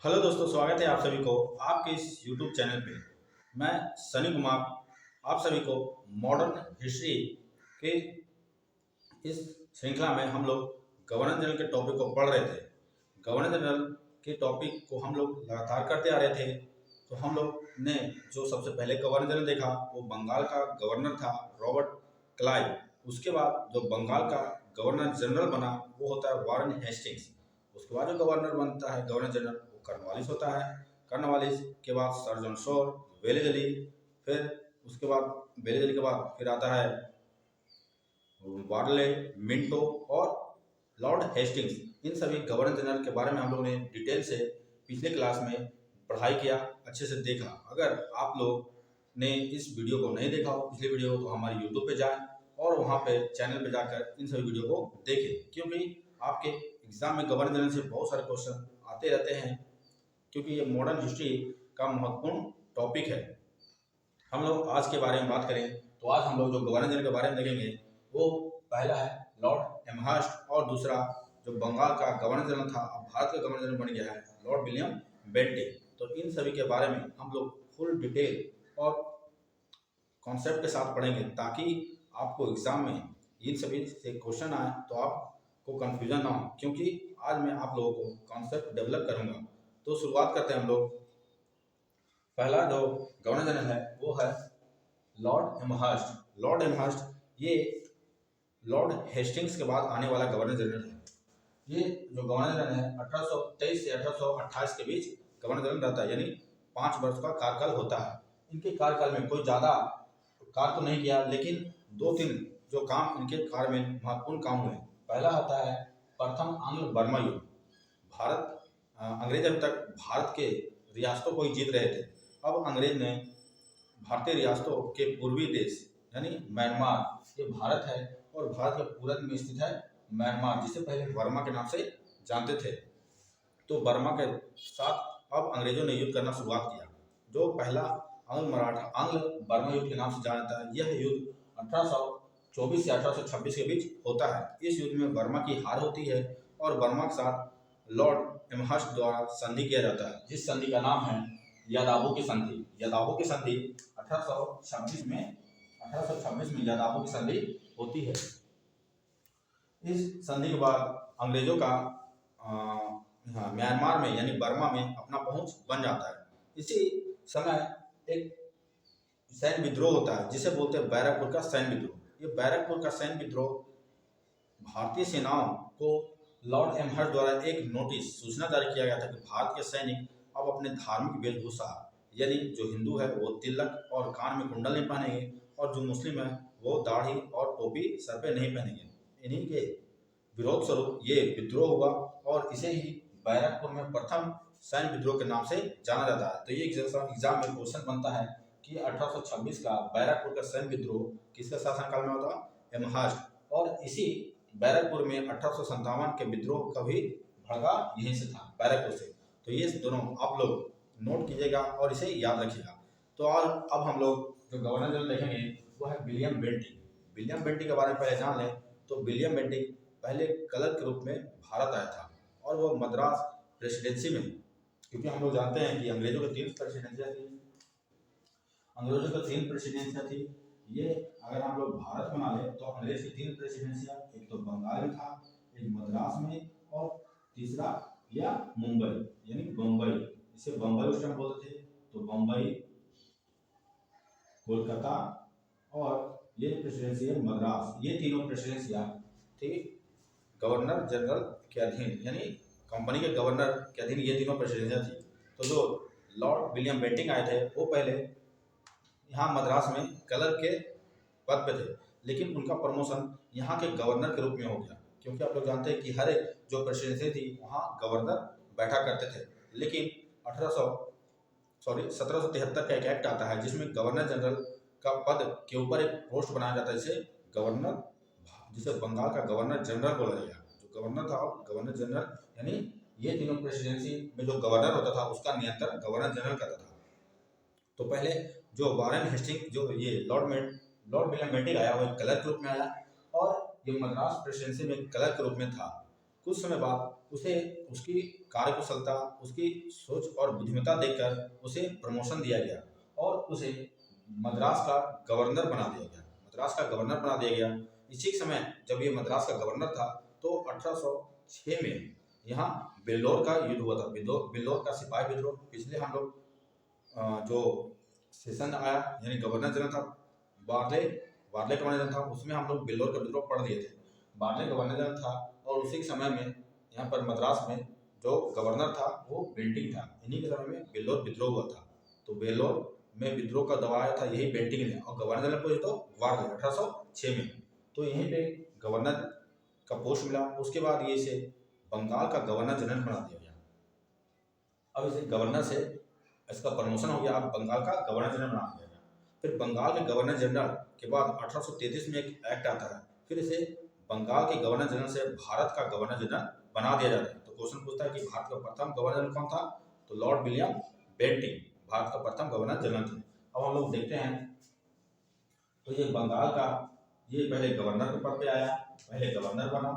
Hello दोस्तों, स्वागत है आप सभी को आपके इस यूट्यूब चैनल पे। मैं सनी कुमार आप सभी को मॉडर्न हिस्ट्री के इस श्रृंखला में हम लोग गवर्नर जनरल के टॉपिक को पढ़ रहे थे। गवर्नर जनरल के टॉपिक को हम लोग लगातार करते आ रहे थे। तो हम लोग ने जो सबसे पहले गवर्नर जनरल देखा वो बंगाल का गवर्नर था, रॉबर्ट क्लाइव। उसके बाद जो बंगाल का गवर्नर जनरल बना वो होता है वारेन हेस्टिंग्स। उसके बाद जो गवर्नर बनता है गवर्नर जनरल वो कर्नवालिस होता है। कर्नवालिस के बाद सर जॉन शोर, वेलेजली, फिर उसके बाद वेलेजली के बाद फिर आता है वारले, मिंटो और लॉर्ड हेस्टिंग्स। इन सभी गवर्नर जनरल के बारे में हम लोगों ने डिटेल से पिछले क्लास में पढ़ाई किया, अच्छे से देखा। अगर आप लोग ने इस वीडियो को नहीं देखा हो, पिछले वीडियो को, तो हमारे यूट्यूब पे जाएं और वहाँ पे चैनल पे जाकर इन सभी वीडियो को देखें, क्योंकि आपके एग्जाम में गवर्नर जनरल से बहुत सारे क्वेश्चन आते रहते हैं, क्योंकि ये मॉडर्न हिस्ट्री का महत्वपूर्ण टॉपिक है। हम लोग आज के बारे में बात करें तो आज हम लोग जो गवर्नर जनरल के बारे में देखेंगे वो पहला है लॉर्ड एमहर्स्ट और दूसरा जो बंगाल का गवर्नर जनरल था, अब भारत का गवर्नर जनरल बन गया है, लॉर्ड विलियम बेंटिक। तो इन सभी के बारे में हम लोग फुल डिटेल और कॉन्सेप्ट के साथ पढ़ेंगे, ताकि आपको एग्जाम में इन सभी से क्वेश्चन आए तो आपको कंफ्यूजन ना हो, क्योंकि आज मैं आप लोगों को कॉन्सेप्ट डेवलप करूंगा। तो शुरुआत करते हैं हम लोग। पहला जो गवर्नर जनरल है वो है लॉर्ड एमहर्स्ट। लॉर्ड एमहर्स्ट ये लॉर्ड हेस्टिंग्स के बाद आने वाला गवर्नर जनरल है। ये जो गवर्नर जनरल है 1823 से 1828 के बीच गवर्नर जनरल रहता है, यानी 5 वर्ष का कार्यकाल होता है। इनके कार्यकाल में कोई ज़्यादा कार्य तो नहीं किया, लेकिन 2-3 जो काम इनके कार्य में महत्वपूर्ण काम हुए। पहला आता है प्रथम आंग्ल बर्मा युद्ध। भारत अंग्रेज अभी तक भारत के रियासतों को ही जीत रहे थे। अब अंग्रेज ने भारतीय रियासतों के पूर्वी देश यानी म्यांमार, ये भारत है और भारत के पूरब में स्थित है म्यांमार, जिसे पहले बर्मा के नाम से जानते थे। तो बर्मा के साथ अब अंग्रेजों ने युद्ध करना शुरुआत किया। जो पहला आंग्ल बर्मा युद्ध के नाम से जाना जाता है, यह युद्ध 1824 से 1826 के बीच होता है। इस युद्ध में बर्मा की हार होती है और बर्मा के साथ लॉर्ड एमहर्स्ट द्वारा संधि किया जाता है, जिस संधि का नाम है यादाबो की संधि। यादाबो की संधि 1826 में यादाबो की संधि होती है। इस संधि के बाद अंग्रेजों का म्यांमार में यानी बर्मा में अपना पहुंच बन जाता है। इसी समय एक सैन्य विद्रोह होता है जिसे बोलते हैं बैरकपुर का सैन्य विद्रोह। ये बैरकपुर का सैन्य विद्रोह भारतीय सेनाओं को लॉर्ड एमहर्स्ट द्वारा एक नोटिस सूचना जारी किया गया था कि भारत के सैनिक अब अपने धार्मिक वेशभूषा, यानी जो हिंदू है वो तिलक और कान में कुंडल नहीं पहनेंगे, और जो मुस्लिम है वो दाढ़ी और टोपी सर पे नहीं पहनेंगे। इन्हीं के विरोध स्वरूप ये विद्रोह हुआ और इसे ही बैरकपुर में प्रथम सैन्य विद्रोह के नाम से जाना जाता है। तो ये एग्जाम में क्वेश्चन बनता है कि 1826 का बैरकपुर का सैन्य विद्रोह किसके शासनकाल में होता? एमहर्स्ट। और इसी बैरकपुर में 1857 के विद्रोह का भी भड़का यहीं से था, बैरकपुर से। तो ये दोनों आप लोग नोट कीजिएगा और इसे याद रखिएगा। तो और अब हम लोग जो गवर्नर जनरल देखेंगे वो है विलियम बेंटिक। विलियम बेंटिक के बारे में पहले जान लें। तो विलियम बेंटिक पहले क्लर्क के रूप में भारत आया था और वो मद्रास प्रेसिडेंसी में, क्योंकि हम लोग जानते हैं कि अंग्रेजों की 3 प्रेसिडेंसियाँ थी। अंग्रेजों की 3 प्रेसिडेंसियाँ थी। ये अगर हम लोग भारत बना ले तो अंग्रेज की 3 प्रेसिडेंसियाँ, एक तो बंगाल में था, एक मद्रास में, और तीसरा या मुंबई यानी बम्बई, इसे बम्बई उस टाइम बोलते थे। तो बम्बई, कोलकाता और ये प्रेसिडेंसी है मद्रास। ये तीनों प्रेसिडेंसियाँ थी गवर्नर जनरल के अधीन, यानी कंपनी के गवर्नर के अधीन ये तीनों प्रेसिडेंसियाँ थी। तो जो लॉर्ड विलियम बेंटिक आए थे वो पहले यहाँ मद्रास में क्लर्क के पद पे थे, लेकिन उनका प्रमोशन यहाँ के गवर्नर के रूप में हो गया, क्योंकि आप लोग जानते हैं कि हर एक जो प्रेसिडेंसी थी वहाँ गवर्नर बैठा करते थे। लेकिन 1773 का एक एक्ट आता है जिसमें गवर्नर जनरल का पद के ऊपर एक पोस्ट बनाया जाता है, जिसे बंगाल का गवर्नर जनरल बोला जाएगा। जो गवर्नर था गवर्नर जनरल, यानी ये तीनों प्रेसिडेंसी में जो गवर्नर होता था उसका नियंत्रण गवर्नर जनरल करता था। तो पहले जो वारेन हेस्टिंग, जो ये लॉर्ड विलियम बेंटिक आया, वो क्लर्क के रूप में आया और ये मद्रास प्रेसिडेंसी में क्लर्क के रूप में था। कुछ समय बाद उसे उसकी कार्यकुशलता, उसकी सोच और बुद्धिमत्ता देखकर उसे प्रमोशन दिया गया और उसे मद्रास का गवर्नर बना दिया गया। मद्रास का गवर्नर बना दिया गया। इसी समय जब ये मद्रास का गवर्नर था तो 1806 में यहाँ बेल्लोर का युद्ध हुआ था। बेल्लोर का सिपाही विद्रोह। पिछले हम लोग जो सेशन आया यानी गवर्नर जनरल था वार्ले गवर्नर जनरल था, उसमें हम लोग बेल्लोर का विद्रोह पढ़ लिए थे। वार्ले गवर्नर जनरल था और उसी के समय में यहाँ पर मद्रास में जो गवर्नर था वो बेंटिंग था। इन्हीं के समय में बेल्लोर विद्रोह हुआ था। तो बेल्लोर में विद्रोह का दबाया था यही बेंटिंग ने, और गवर्नर जनरल को तो वार्ले 1806 में। तो यहीं पे गवर्नर का पोस्ट मिला। उसके बाद ये इसे बंगाल का गवर्नर जनरल बना दिया गया। अब इसे गवर्नर से इसका प्रमोशन हो गया, अब बंगाल का गवर्नर जनरल बना दिया गया। फिर बंगाल के गवर्नर जनरल के बाद 1833 में एक एक्ट आता है, फिर इसे बंगाल के गवर्नर जनरल से भारत का गवर्नर जनरल बना दिया जाता है। तो क्वेश्चन पूछता है कि भारत का प्रथम गवर्नर जनरल कौन था, तो लॉर्ड विलियम बेंटिंग भारत का प्रथम गवर्नर जनरल थे। अब हम लोग देखते हैं तो ये बंगाल का ये पहले गवर्नर के पद पे आया, पहले गवर्नर बना,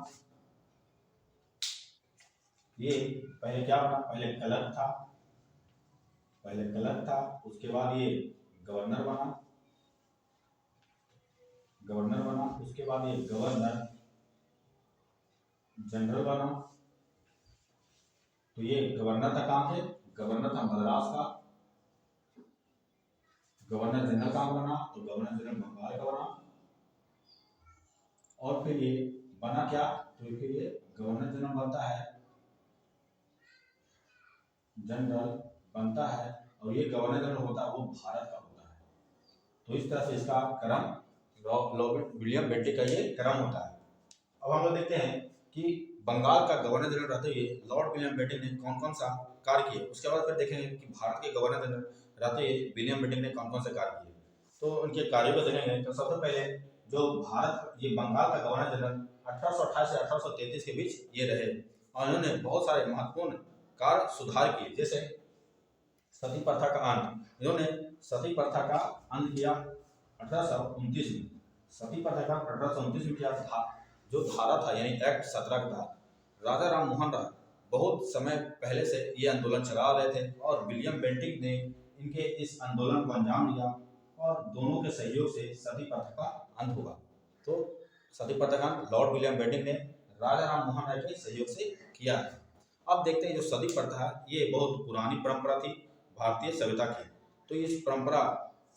ये पहले क्या बना, पहले क्लर्क था, उसके बाद ये गवर्नर बना, उसके बाद ये गवर्नर जनरल बना। तो ये गवर्नर था कहाँ से, गवर्नर था मद्रास का। गवर्नर जनरल कहाँ बना, तो गवर्नर जनरल बंगाल का बना। और फिर ये बना क्या, तो फिर ये गवर्नर जनरल बनता है और ये गवर्नर जनरल होता है वो भारत का होता है। तो इस तरह से इसका क्रम लॉर्ड विलियम बेंटिंग का ये क्रम होता है। अब हम लोग देखते हैं कि बंगाल का गवर्नर जनरल रहते हुए लॉर्ड विलियम बेंटिंग ने कौन कौन सा कार्य किए। उसके बाद फिर देखेंगे कि भारत के गवर्नर जनरल रहते हुए विलियम बेंटिंग ने कौन कौन से कार्य किए। तो उनके कार्यों को देखेंगे तो सबसे पहले जो ये बंगाल का गवर्नर जनरल 1828 से 1833 के बीच ये रहे और इन्होंने बहुत सारे महत्वपूर्ण कार्य सुधार किए, जैसे सती प्रथा का अंत। इन्होंने सती प्रथा का अंत किया 1829 में। सती प्रथा का 1829 में किया था। जो धारा था यानी एक्ट 17 का था, राजा राम मोहन राय बहुत समय पहले से ये आंदोलन चला रहे थे और विलियम बेंटिंग ने इनके इस आंदोलन को अंजाम दिया और दोनों के सहयोग से सती प्रथा का अंत हुआ। तो सती प्रथा का अंत लॉर्ड विलियम बेंटिंग ने राजा राम मोहन राय के सहयोग से किया है। अब देखते हैं जो सती प्रथा है ये बहुत पुरानी परंपरा थी भारतीय सभ्यता की। तो इस परंपरा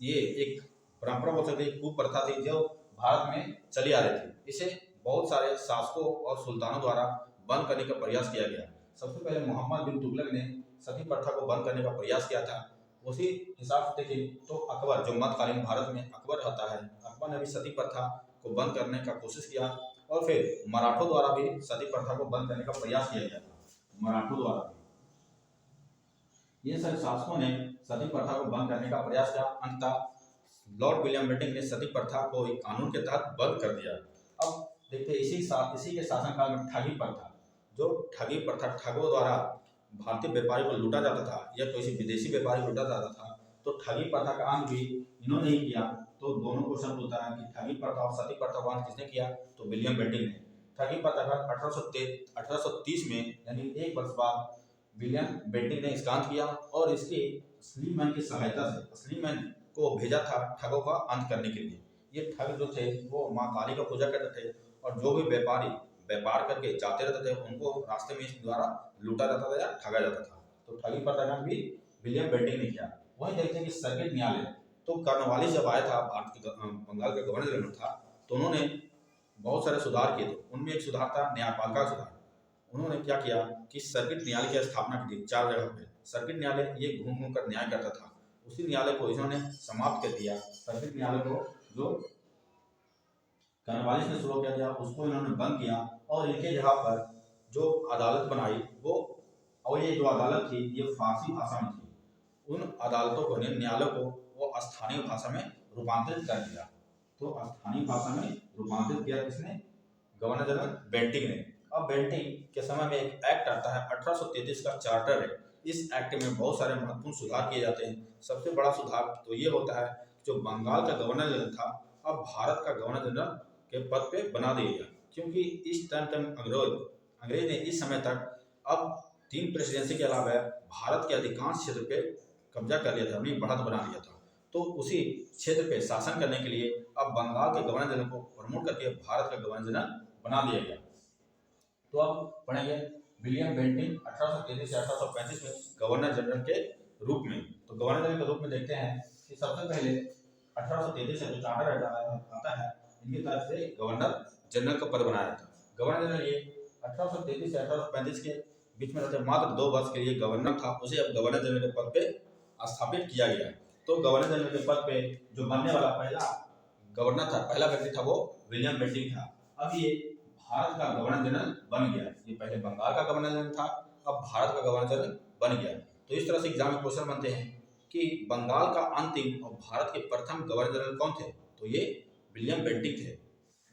ये एक परंपरा बोल सकते कुप्रथा थी जो भारत में चली आ रही थी। इसे बहुत सारे शासकों और सुल्तानों द्वारा बंद करने का प्रयास किया गया। सबसे पहले मोहम्मद बिन तुगलक ने सती प्रथा को बंद करने का प्रयास किया था। उसी हिसाब से देखें तो अकबर जो मध्यकालीन भारत में अकबर रहता है, अकबर ने भी सती प्रथा को बंद करने का कोशिश किया और फिर मराठों द्वारा भी सती प्रथा को बंद करने का प्रयास किया गया था। मराठों द्वारा ये सभी शासकों ने सती प्रथा को बंद करने का प्रयास किया। अंततः लॉर्ड विलियम बेंटिंग ने सती प्रथा को एक कानून के तहत बंद कर दिया। अब देखते इसी के शासनकाल में ठगी प्रथा, जो ठगी प्रथा ठगों द्वारा भारतीय व्यापारी को लूटा जाता था या किसी विदेशी व्यापारी को लूटा जाता था, तो ठगी प्रथा का अंत भी इन्होंने ही किया। तो दोनों क्वेश्चन होता है कि ठगी प्रथा और सती प्रथा का अंत किसने किया, तो विलियम बेंटिंग ने। ठगी प्रथा का 1830 में यानी एक वर्ष बाद विलियम बेंटिंग ने इसका अंत किया और इसके स्लीमैन की सहायता से स्लीमैन को भेजा था ठगों का अंत करने के लिए। ये ठग जो थे वो माँ काली का पूजा करते थे और जो भी व्यापारी व्यापार करके जाते रहते थे उनको रास्ते में इसके द्वारा लूटा जाता था या ठगा जाता था। तो ठगी प्रथा भी विलियम बेंटिंग ने किया। वहीं देखते हैं कि सर्किट न्यायालय, तो कर्नवालिस जब आया था भारत के बंगाल का गवर्नर जनरल था, तो उन्होंने बहुत सारे सुधार किए थे। उनमें एक सुधार था न्यायपालिका सुधार। उन्होंने क्या किया कि सर्किट न्यायालय की स्थापना की थी 4 जगह पे। सर्किट न्यायालय ये घूम घूम कर न्याय करता था, उसी न्यायालय को इन्होंने समाप्त कर दिया। सर्किट न्यायालय को जो कर्नवालिस ने शुरू किया था उसको इन्होंने बंद किया और इनके जगह पर जो अदालत बनाई वो, और ये जो अदालत थी ये फारसी भाषा में थी। उन अदालतों को न्यायालय को वो स्थानीय भाषा में रूपांतरित कर दिया। तो स्थानीय भाषा में रूपांतरित किया किसने, गवर्नर जनरल बेंटिंग ने। अब बेंटिंग के समय में एक एक्ट आता है 1833 का चार्टर है। इस एक्ट में बहुत सारे महत्वपूर्ण सुधार किए जाते हैं। सबसे बड़ा सुधार तो ये होता है जो बंगाल का गवर्नर जनरल था अब भारत का गवर्नर जनरल के पद पे बना दिया गया, क्योंकि इस टाइम अंग्रेज ने इस समय तक अब तीन प्रेसिडेंसी के अलावा भारत के अधिकांश क्षेत्र पे कब्जा कर लिया था, अपनी बढ़त बना लिया था। तो उसी क्षेत्र पे शासन करने के लिए अब बंगाल के गवर्नर जनरल को प्रमोट करके भारत का गवर्नर जनरल बना दिया गया। तो अब पढ़ेंगे विलियम बेंटिंक 1833 से 1835 में गवर्नर जनरल के रूप में। तो गवर्नर जनरल के रूप में देखते हैं कि सबसे पहले 1833 से जो चार्टर आता है, इनकी तरफ से गवर्नर जनरल का पद बनाया था। गवर्नर जनरल ये 1833 से 1835 के बीच में रहते मात्र 2 वर्ष के लिए गवर्नर था, उसे अब गवर्नर जनरल के पद पे स्थापित किया गया। तो गवर्नर जनरल के पद पे जो बनने वाला पहला गवर्नर था, पहला व्यक्ति था वो विलियम बेंटिंक था। अब ये भारत का गवर्नर जनरल बन गया। ये पहले बंगाल का गवर्नर जनरल था, अब भारत का गवर्नर जनरल बन गया। तो इस तरह से एग्जाम में क्वेश्चन बनते हैं कि बंगाल का अंतिम और भारत के प्रथम गवर्नर जनरल कौन थे? तो ये विलियम बेंटिंक थे।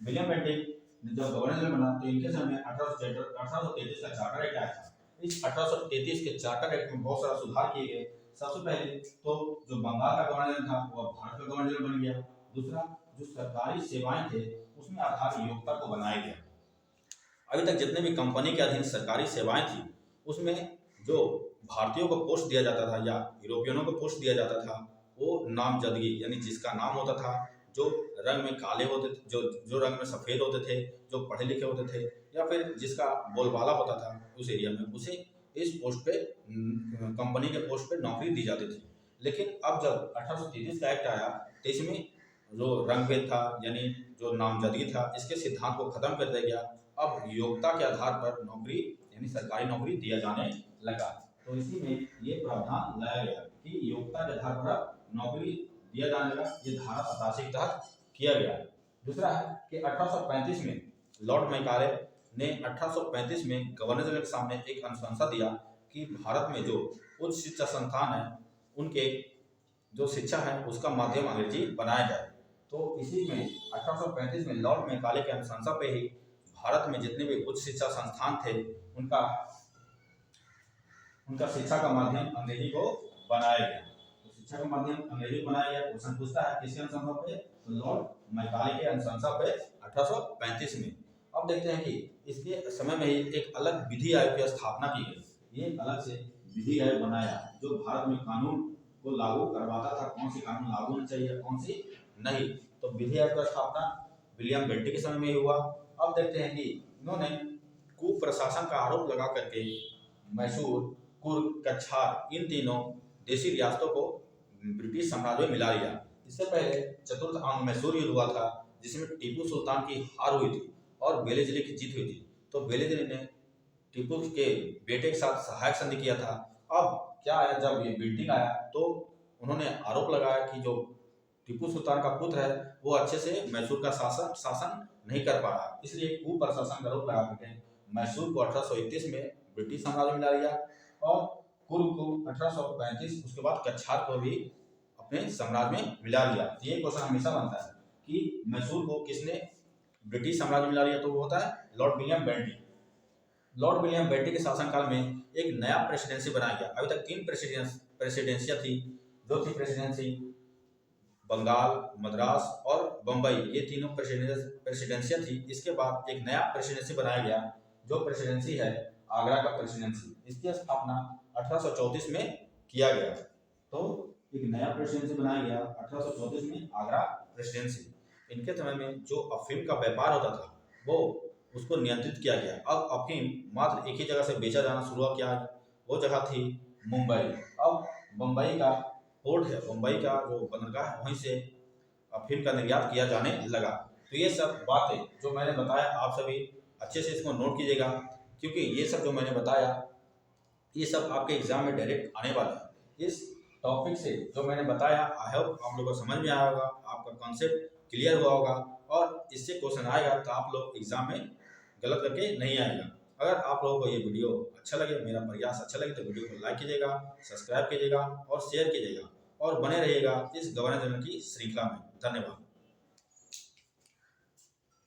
विलियम बेंटिंक जब गवर्नर जनरल बना तो इनके समय 1833 का चार्टर एक्ट आया था। इस 1833 के चार्टर एक्ट में बहुत सारा सुधार किए गए। सबसे पहले तो जो बंगाल का गवर्नर जनरल था वो भारत का गवर्नर जनरल बन गया। दूसरा, जो सरकारी सेवाएं थे उसमें आधार योग्यता को बनाया गया। अभी तक जितने भी कंपनी के अधीन सरकारी सेवाएं थी उसमें जो भारतीयों को पोस्ट दिया जाता था या यूरोपियनों को पोस्ट दिया जाता था वो नामजदगी, यानी जिसका नाम होता था, जो रंग में काले होते थे, जो रंग में सफ़ेद होते थे, जो पढ़े लिखे होते थे, या फिर जिसका बोलबाला होता था उस एरिया में, उसे इस पोस्ट पे कंपनी के पोस्ट पे नौकरी दी जाती थी। लेकिन अब जब 1833 का एक्ट आया तो इसमें जो रंग भेद था यानी जो नामजदगी था, इसके सिद्धांत को खत्म कर दिया गया। अब योग्यता के आधार पर नौकरी यानी सरकारी नौकरी दिया जाने लगा। तो इसी में ये प्रावधान लाया गया कि योग्यता के आधार पर नौकरी दिया जाने लगा। ये धारा 87 के तहत किया गया। दूसरा है कि 1835 में लॉर्ड मैकाले ने 1835 में गवर्नर जनरल के सामने एक अनुशंसा दिया कि भारत में जो उच्च शिक्षा संस्थान है उनके जो शिक्षा है उसका माध्यम अंग्रेजी बनाया जाए। तो इसी में 1835 में लॉर्ड मैकाले के अनुशंसा पे ही भारत में जितने भी उच्च शिक्षा संस्थान थे उनका शिक्षा का माध्यम अंग्रेजी को बनाया गया। तो शिक्षा का माध्यम अंग्रेजी को बनाया गया। क्वेश्चन पूछता है किसके अनुशंसा पे? तो लॉर्ड मैकाले के अनुशंसा पे 1835 में। अब देखते हैं कि इसके समय में ही एक अलग विधि आयोग की स्थापना की गई। ये अलग से विधि आयोग बनाया जो भारत में कानून को लागू करवाता था, कौन सी कानून लागू होना चाहिए कौन सी नहीं। तो विधि आयोग का स्थापना विलियम बेंटिंक के समय में हुआ। अब देखते हैं कि इन्होंने कुप्रशासन का आरोप लगा करके मैसूर, कुर्ग, कछार इन तीनों देशी रियासतों को ब्रिटिश साम्राज्य में मिला लिया। इससे पहले चतुर्थ आंग्ल मैसूर युद्ध हुआ था जिसमें टीपू सुल्तान की हार हुई थी और बेलेजली की जीत हुई थी। तो बेलेजली ने टीपू के बेटे के साथ सहायक संधि किया था। अब क्या आया, जब ये बेंटिंक आया तो उन्होंने आरोप लगाया कि जो टीपू सुल्तान का पुत्र है वो अच्छे से मैसूर का शासन नहीं कर पा रहा, इसलिए कुप्रशासन का आरोप लगा करके मैसूर को 1831 में ब्रिटिश साम्राज्य में मिला लिया और कुर्ग को 1835 उसके बाद कछार को भी अपने साम्राज्य में मिला लिया। ये क्वेश्चन हमेशा बनता है कि मैसूर को किसने ब्रिटिश साम्राज्य में मिला लिया? तो वो होता है Lord William Bentinck. Lord William Bentinck के शासनकाल में एक नया प्रेसिडेंसी बनाया गया। अभी तक 3 प्रेसिडेंसियां थी, जो थी प्रेसिडेंसी बंगाल, मद्रास और बम्बई, ये तीनों प्रेसिडेंसियां थी। इसके बाद एक नया प्रेसिडेंसी बनाया गया जो प्रेसिडेंसी है आगरा का प्रेसिडेंसी। इसकी स्थापना 1834 में किया गया। तो एक नया प्रेसिडेंसी बनाया गया 1834 में, आगरा प्रेसिडेंसी। इनके समय में जो अफीम का व्यापार होता था वो उसको नियंत्रित किया गया। अब अफीम मात्र एक ही जगह से बेचा जाना शुरू किया, वो जगह थी मुंबई। अब मुंबई का पोर्ट है, मुंबई का जो बंदरगाह है वहीं से अफीम का निर्यात किया जाने लगा। तो ये सब बातें जो मैंने बताया आप सभी अच्छे से इसको नोट कीजिएगा, क्योंकि ये सब जो मैंने बताया ये सब आपके एग्जाम में डायरेक्ट आने वाला है। इस टॉपिक से जो मैंने बताया आई होप आप लोगों को समझ में आया होगा, आपका कॉन्सेप्ट क्लियर हुआ होगा और इससे क्वेश्चन आएगा तो आप लोग एग्जाम में गलत करके नहीं आएगा। अगर आप लोगों को ये वीडियो अच्छा लगे, मेरा प्रयास अच्छा लगे तो वीडियो को लाइक कीजिएगा, सब्सक्राइब कीजिएगा और शेयर कीजिएगा और बने रहिएगा इस गवर्नर जनरल की श्रृंखला में। धन्यवाद।